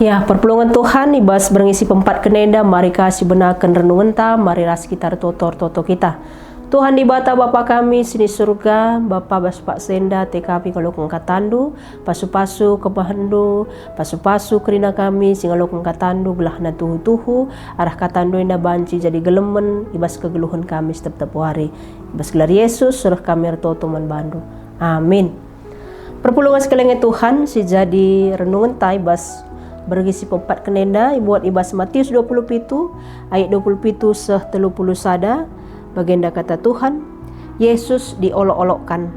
Ya, perpulungan Tuhan ibas berngisi pempat kenenda, mari kasih benakan renungan ta, mari ras kita totor toto kita. Tuhan di bata Bapa kami sini surga, Bapa baspak senda TKP kalau kengkatandu, pasu-pasu kepahendu, pasu-pasu kerina kami singalo kengkatandu belah na tuhu-tuhu, arah katandu enda banci jadi gelemen, ibas kegeluhan kami setiap hari. Ibas gelar Yesus suruh kami toto manbandu. Amin. Perpulungan sekalian Tuhan si jadi renungan ta ibas bergisi pempat kenenda buat ibas Matius 27 ayat 27 seh 30 sada bagenda kata Tuhan, Yesus diolok-olokkan.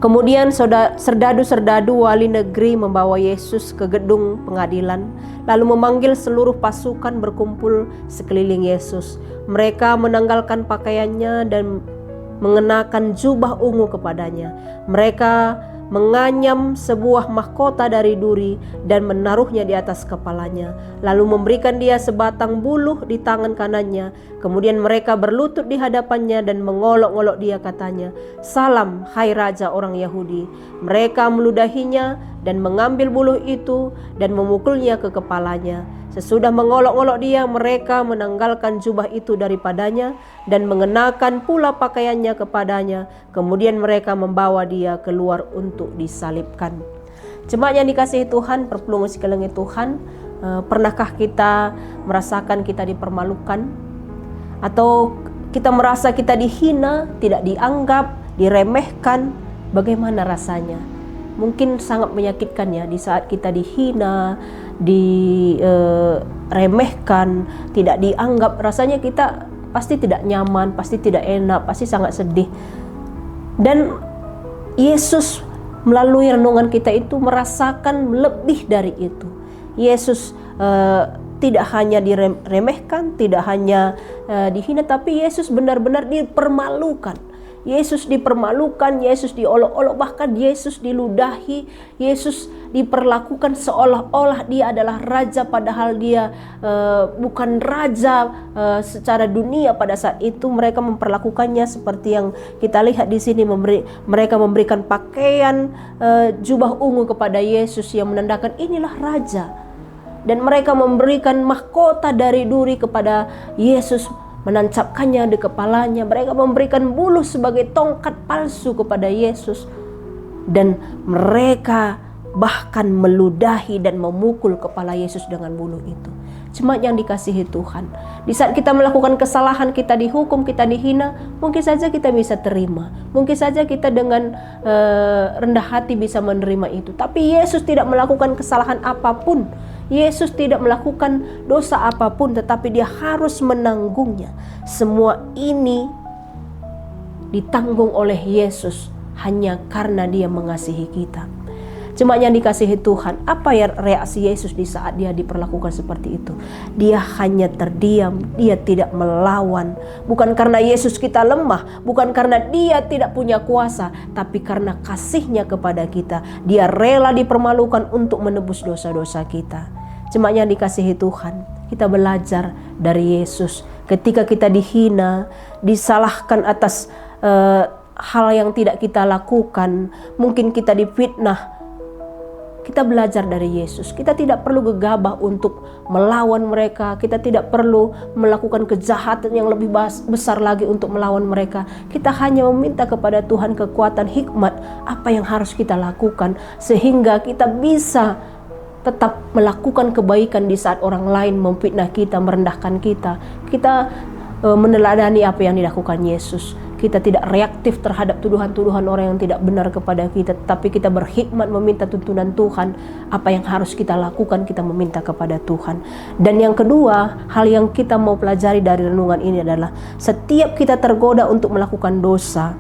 Kemudian serdadu-serdadu wali negeri membawa Yesus ke gedung pengadilan, lalu memanggil seluruh pasukan berkumpul sekeliling Yesus. Mereka menanggalkan pakaiannya dan mengenakan jubah ungu kepadanya. Mereka menganyam sebuah mahkota dari duri dan menaruhnya di atas kepalanya, lalu memberikan dia sebatang buluh di tangan kanannya. Kemudian mereka berlutut di hadapannya dan mengolok-olok dia, katanya, "Salam, hai Raja orang Yahudi." Mereka meludahinya dan mengambil buluh itu dan memukulnya ke kepalanya. Sesudah mengolok-olok dia, mereka menanggalkan jubah itu daripadanya dan mengenakan pula pakaiannya kepadanya. Kemudian mereka membawa dia keluar untuk disalibkan. Jemaat yang dikasihi Tuhan, perpulungan sekalian Tuhan, pernahkah kita merasakan kita dipermalukan? Atau kita merasa kita dihina, tidak dianggap, diremehkan? Bagaimana rasanya? Mungkin sangat menyakitkan ya di saat kita dihina, diremehkan, tidak dianggap. Rasanya kita pasti tidak nyaman, pasti tidak enak, pasti sangat sedih. Dan Yesus melalui renungan kita itu merasakan lebih dari itu. Yesus tidak hanya diremehkan, tidak hanya dihina, tapi Yesus benar-benar dipermalukan. Yesus dipermalukan, Yesus diolok-olok, bahkan Yesus diludahi, Yesus diperlakukan seolah-olah dia adalah raja, padahal dia bukan raja secara dunia pada saat itu. Mereka memperlakukannya seperti yang kita lihat di sini, mereka memberikan pakaian jubah ungu kepada Yesus yang menandakan inilah raja, dan mereka memberikan mahkota dari duri kepada Yesus, menancapkannya di kepalanya. Mereka memberikan buluh sebagai tongkat palsu kepada Yesus, dan mereka bahkan meludahi dan memukul kepala Yesus dengan buluh itu. Jemaat yang dikasihi Tuhan, di saat kita melakukan kesalahan, kita dihukum, kita dihina, mungkin saja kita bisa terima, mungkin saja kita dengan rendah hati bisa menerima itu. Tapi Yesus tidak melakukan kesalahan apapun, Yesus tidak melakukan dosa apapun, tetapi dia harus menanggungnya. Semua ini ditanggung oleh Yesus hanya karena dia mengasihi kita. Jemaat yang dikasihi Tuhan, apa ya reaksi Yesus di saat dia diperlakukan seperti itu? Dia hanya terdiam, dia tidak melawan. Bukan karena Yesus kita lemah, bukan karena dia tidak punya kuasa, tapi karena kasihnya kepada kita. Dia rela dipermalukan untuk menebus dosa-dosa kita. Jemaat yang dikasihi Tuhan, kita belajar dari Yesus. Ketika kita dihina, disalahkan atas hal yang tidak kita lakukan, mungkin kita difitnah, kita belajar dari Yesus. Kita tidak perlu gegabah untuk melawan mereka. Kita tidak perlu melakukan kejahatan yang lebih besar lagi untuk melawan mereka. Kita hanya meminta kepada Tuhan kekuatan, hikmat, apa yang harus kita lakukan, sehingga kita bisa tetap melakukan kebaikan di saat orang lain memfitnah kita, merendahkan kita. Kita meneladani apa yang dilakukan Yesus. Kita tidak reaktif terhadap tuduhan-tuduhan orang yang tidak benar kepada kita, tapi kita berhikmat meminta tuntunan Tuhan. Apa yang harus kita lakukan, kita meminta kepada Tuhan. Dan yang kedua, hal yang kita mau pelajari dari renungan ini adalah setiap kita tergoda untuk melakukan dosa,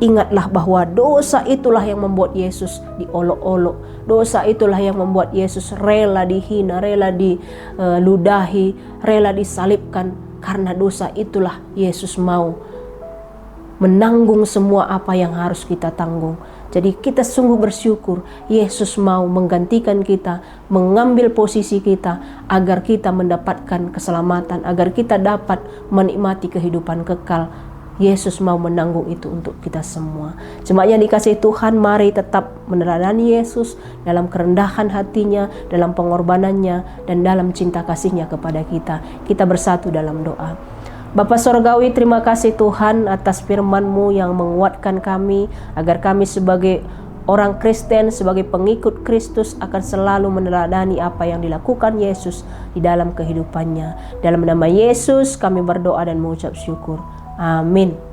ingatlah bahwa dosa itulah yang membuat Yesus diolok-olok. Dosa itulah yang membuat Yesus rela dihina, rela diludahi, rela disalibkan. Karena dosa itulah Yesus mau menanggung semua apa yang harus kita tanggung. Jadi kita sungguh bersyukur Yesus mau menggantikan kita, mengambil posisi kita, agar kita mendapatkan keselamatan, agar kita dapat menikmati kehidupan kekal Yesus mau menanggung itu untuk kita semua. Jemaat yang dikasihi Tuhan, mari tetap meneladani Yesus dalam kerendahan hatinya, dalam pengorbanannya, dan dalam cinta kasihnya kepada kita. Kita bersatu dalam doa. Bapa Sorgawi, terima kasih Tuhan atas firman-Mu yang menguatkan kami, agar kami sebagai orang Kristen, sebagai pengikut Kristus akan selalu meneladani apa yang dilakukan Yesus di dalam kehidupannya. Dalam nama Yesus kami berdoa dan mengucap syukur. Amin.